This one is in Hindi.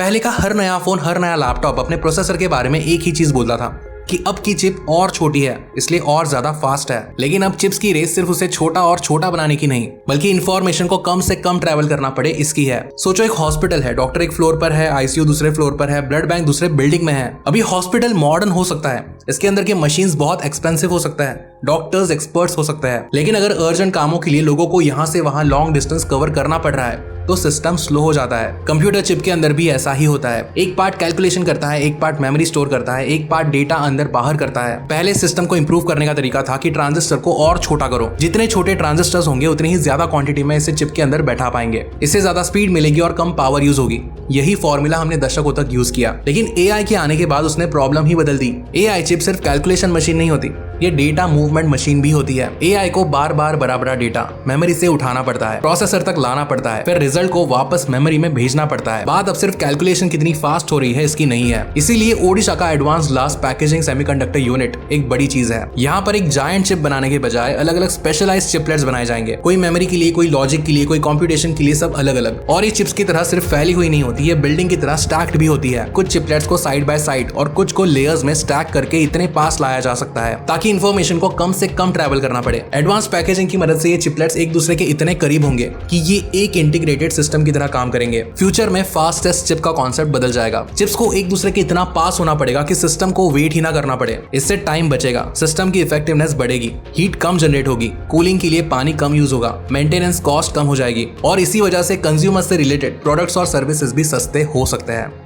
पहले का हर नया फोन, हर नया लैपटॉप अपने प्रोसेसर के बारे में एक ही चीज बोलता था कि अब की चिप और छोटी है, इसलिए और ज्यादा फास्ट है। लेकिन अब चिप्स की रेस सिर्फ उसे छोटा और छोटा बनाने की नहीं, बल्कि इंफॉर्मेशन को कम से कम ट्रैवल करना पड़े इसकी है। सोचो एक हॉस्पिटल है, डॉक्टर एक फ्लोर पर है, आईसीयू दूसरे फ्लोर पर है, ब्लड बैंक दूसरे बिल्डिंग में है। अभी हॉस्पिटल मॉडर्न हो सकता है, इसके अंदर के मशीन्स बहुत एक्सपेंसिव हो सकता है, डॉक्टर्स एक्सपर्ट्स हो सकता है, लेकिन अगर अर्जेंट कामों के लिए लोगों को यहाँ से वहां लॉन्ग डिस्टेंस कवर करना पड़ रहा है तो सिस्टम स्लो हो जाता है। कंप्यूटर चिप के अंदर भी ऐसा ही होता है। एक पार्ट कैलकुलेशन करता है, एक पार्ट मेमोरी स्टोर करता है, एक पार्ट डेटा अंदर बाहर करता है। पहले सिस्टम को इंप्रूव करने का तरीका था कि ट्रांजिस्टर को और छोटा करो। जितने छोटे ट्रांजिस्टर्स होंगे उतनी ही ज्यादा क्वांटिटी में इसे चिप के अंदर बैठा पाएंगे, इससे ज्यादा स्पीड मिलेगी और कम पावर यूज होगी। यही फॉर्मूला हमने दशकों तक यूज किया, लेकिन एआई के आने के बाद उसने प्रॉब्लम ही बदल दी। एआई चिप सिर्फ कैलकुलेशन मशीन नहीं होती, ये डेटा मूवमेंट मशीन भी होती है। एआई को बार बार बराबर डेटा मेमोरी से उठाना पड़ता है, प्रोसेसर तक लाना पड़ता है, फिर रिजल्ट को वापस मेमोरी में भेजना पड़ता है। बात अब सिर्फ कैलकुलेशन कितनी फास्ट हो रही है इसकी नहीं है। इसीलिए ओडिशा का advance glass packaging semiconductor unit एक बड़ी चीज है। यहाँ पर एक जायंट चिप बनाने के बजाय अलग अलग स्पेशलाइज्ड चिपलेट्स बनाए जाएंगे, कोई मेमोरी के लिए, कोई लॉजिक के लिए, कोई कंप्यूटेशन के लिए, सब अलग अलग। और ये चिप्स की तरह सिर्फ फैली हुई नहीं होती, ये बिल्डिंग की तरह स्टैक्ड भी होती है। कुछ चिपलेट्स को साइड बाय साइड और कुछ को लेयर्स में स्टैक करके इतने पास लाया जा सकता है ताकि इंफॉर्मेशन को कम से कम ट्रैवल करना पड़े। एडवांस पैकेजिंग की मदद से ये चिपलेट्स एक दूसरे के इतने करीब होंगे कि ये एक इंटीग्रेटेड सिस्टम की तरह काम करेंगे। फ्यूचर में फास्टेस्ट चिप का कॉन्सेप्ट बदल जाएगा। चिप्स को एक दूसरे के इतना पास होना पड़ेगा कि सिस्टम को वेट ही ना करना पड़े। इससे टाइम बचेगा, सिस्टम की इफेक्टिवनेस बढ़ेगी, हीट कम जनरेट होगी, कूलिंग के लिए पानी कम यूज होगा, मेंटेनेंस कॉस्ट कम हो जाएगी और इसी वजह से कंज्यूमर से रिलेटेड प्रोडक्ट्स और सर्विसेज भी सस्ते हो सकते हैं।